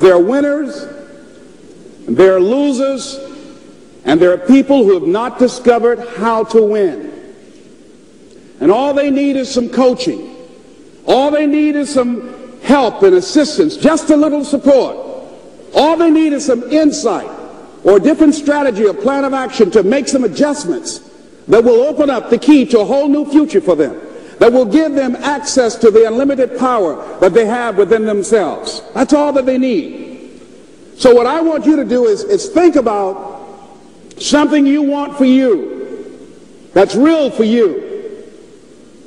There are winners, and there are losers, and there are people who have not discovered how to win. And all they need is some coaching. All they need is some help and assistance, just a little support. All they need is some insight or a different strategy or plan of action to make some adjustments that will open up the key to a whole new future for them, that will give them access to the unlimited power that they have within themselves. That's all that they need. So what I want you to do is think about something you want for you, that's real for you,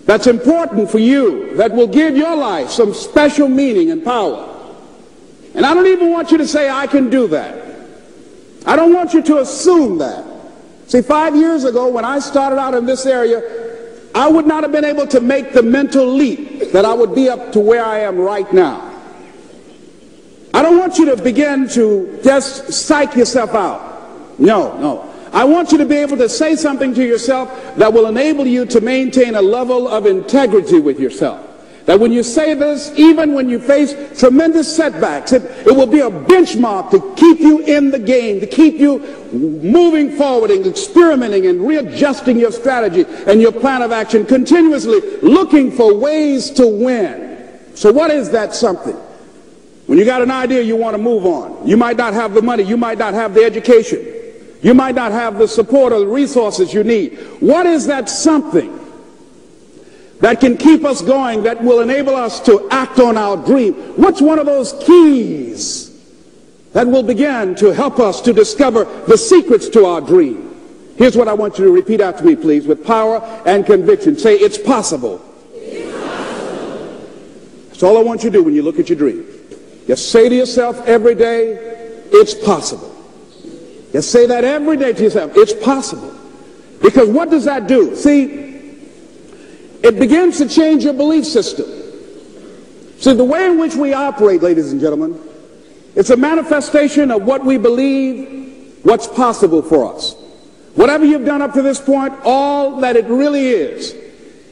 that's important for you, that will give your life some special meaning and power. And I don't even want you to say, I can do that. I don't want you to assume that. See, 5 years ago when I started out in this area, I would not have been able to make the mental leap that I would be up to where I am right now. I don't want you to begin to just psych yourself out. No. I want you to be able to say something to yourself that will enable you to maintain a level of integrity with yourself. That when you say this, even when you face tremendous setbacks, it will be a benchmark to keep you in the game, to keep you moving forward and experimenting and readjusting your strategy and your plan of action, continuously looking for ways to win. So what is that something? When you got an idea, you want to move on. You might not have the money. You might not have the education. You might not have the support or the resources you need. What is that something that can keep us going, that will enable us to act on our dream? What's one of those keys that will begin to help us to discover the secrets to our dream? Here's what I want you to repeat after me, please, with power and conviction. Say, it's possible. It's possible. That's all I want you to do when you look at your dream. Just say to yourself every day, it's possible. Just say that every day to yourself, it's possible. Because what does that do? See, it begins to change your belief system. See, the way in which we operate, ladies and gentlemen, it's a manifestation of what we believe, what's possible for us. Whatever you've done up to this point, all that it really is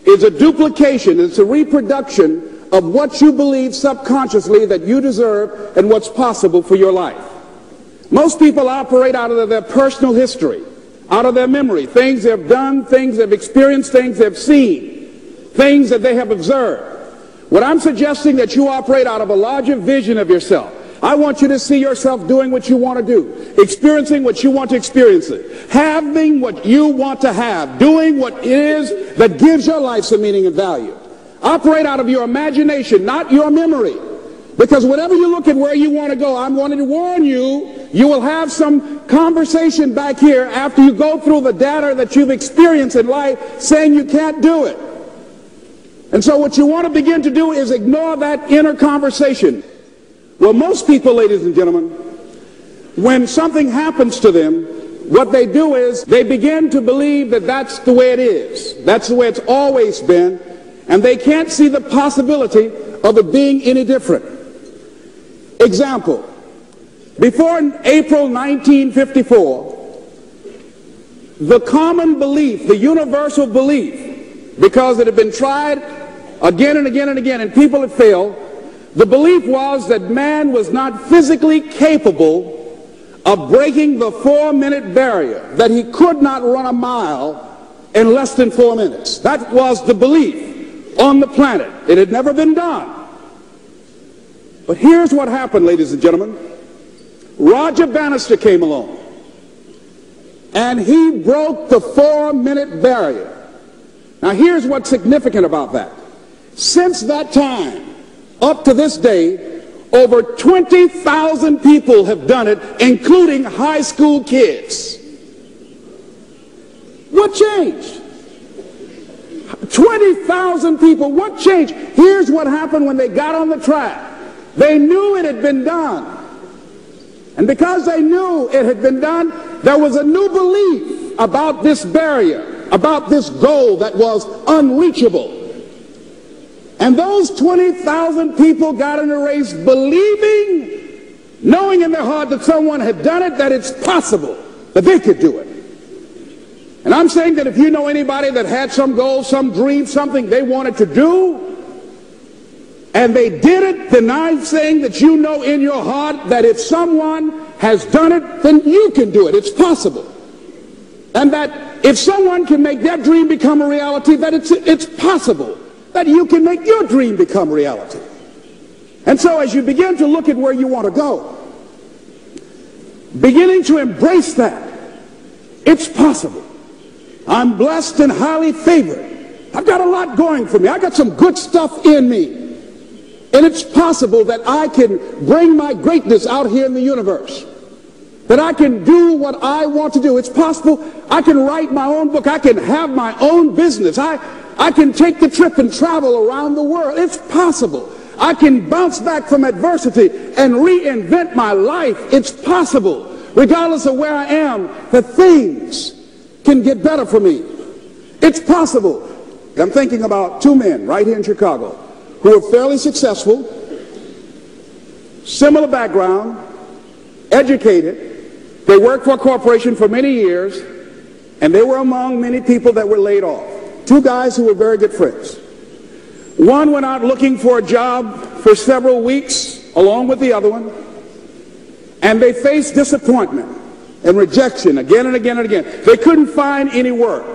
a duplication, it's a reproduction of what you believe subconsciously that you deserve and what's possible for your life. Most people operate out of their personal history, out of their memory, things they've done, things they've experienced, things they've seen, things that they have observed. What I'm suggesting that you operate out of a larger vision of yourself. I want you to see yourself doing what you want to do, experiencing what you want to experience, having what you want to have, doing what it is that gives your life some meaning and value. Operate out of your imagination, not your memory. Because whenever you look at where you want to go, I'm wanting to warn you, you will have some conversation back here after you go through the data that you've experienced in life saying you can't do it. And so what you want to begin to do is ignore that inner conversation. Well, most people, ladies and gentlemen, when something happens to them, what they do is they begin to believe that that's the way it is. That's the way it's always been. And they can't see the possibility of it being any different. Example, before April 1954, the common belief, the universal belief, because it had been tried again and again and again and people had failed, the belief was that man was not physically capable of breaking the 4-minute barrier, that he could not run a mile in less than 4 minutes. That was the belief on the planet. It had never been done. But here's what happened, ladies and gentlemen. Roger Bannister came along, and he broke the 4-minute barrier. Now here's what's significant about that. Since that time, up to this day, over 20,000 people have done it, including high school kids. What changed? 20,000 people, what changed? Here's what happened when they got on the track. They knew it had been done. And because they knew it had been done, there was a new belief about this barrier, about this goal that was unreachable. And those 20,000 people got in a race believing, knowing in their heart that someone had done it, that it's possible, that they could do it. And I'm saying that if you know anybody that had some goal, some dream, something they wanted to do, And they did it denying saying that you know in your heart that if someone has done it, then you can do it. It's possible. And that if someone can make their dream become a reality, that it's possible that you can make your dream become reality. And so as you begin to look at where you want to go, beginning to embrace that, it's possible. I'm blessed and highly favored. I've got a lot going for me. I've got some good stuff in me. And it's possible that I can bring my greatness out here in the universe. That I can do what I want to do. It's possible I can write my own book. I can have my own business. I can take the trip and travel around the world. It's possible. I can bounce back from adversity and reinvent my life. It's possible. Regardless of where I am, that things can get better for me. It's possible. I'm thinking about two men right here in Chicago who are fairly successful, similar background, educated. They worked for a corporation for many years, and they were among many people that were laid off. Two guys who were very good friends. One went out looking for a job for several weeks along with the other one, and they faced disappointment and rejection again and again and again. They couldn't find any work,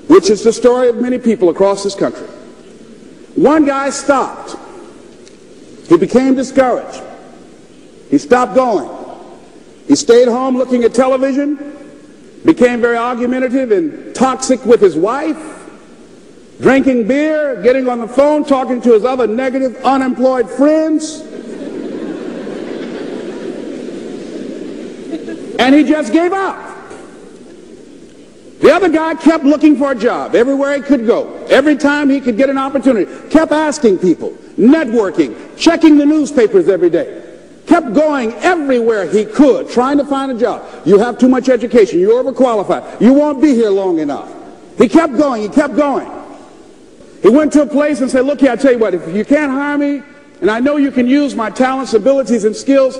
which is the story of many people across this country. One guy stopped. He became discouraged. He stopped going. He stayed home looking at television, became very argumentative and toxic with his wife, drinking beer, getting on the phone, talking to his other negative, unemployed friends. And he just gave up. The other guy kept looking for a job everywhere he could go. Every time he could get an opportunity, kept asking people, networking, checking the newspapers every day. Kept going everywhere he could, trying to find a job. You have too much education. You're overqualified. You won't be here long enough. He kept going. He kept going. He went to a place and said, look here, I tell you what, if you can't hire me, and I know you can use my talents, abilities, and skills,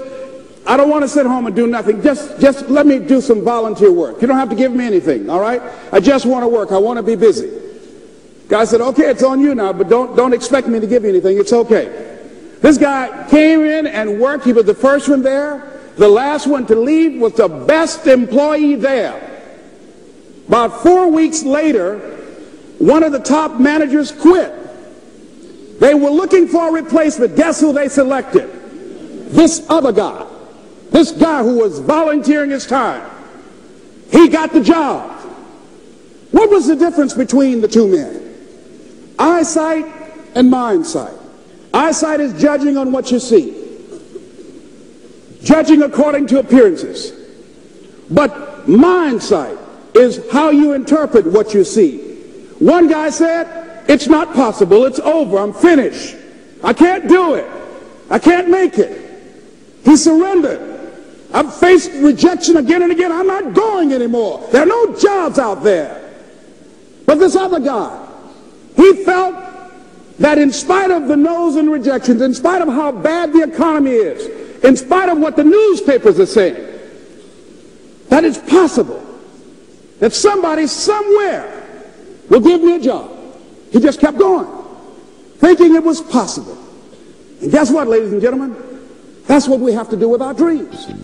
I don't want to sit home and do nothing. Just let me do some volunteer work. You don't have to give me anything, all right? I just want to work. I want to be busy. Guy said, okay, it's on you now, but don't expect me to give you anything. It's okay. This guy came in and worked. He was the first one there. The last one to leave was the best employee there. About 4 weeks later, one of the top managers quit. They were looking for a replacement. Guess who they selected? This other guy. This guy who was volunteering his time. He got the job. What was the difference between the two men? Eyesight and mindsight. Eyesight is judging on what you see. Judging according to appearances. But mindsight is how you interpret what you see. One guy said, it's not possible. It's over. I'm finished. I can't do it. I can't make it. He surrendered. I've faced rejection again and again. I'm not going anymore. There are no jobs out there. But this other guy, he felt that in spite of the no's and rejections, in spite of how bad the economy is, in spite of what the newspapers are saying, that it's possible that somebody somewhere will give me a job. He just kept going, thinking it was possible. And guess what, ladies and gentlemen? That's what we have to do with our dreams.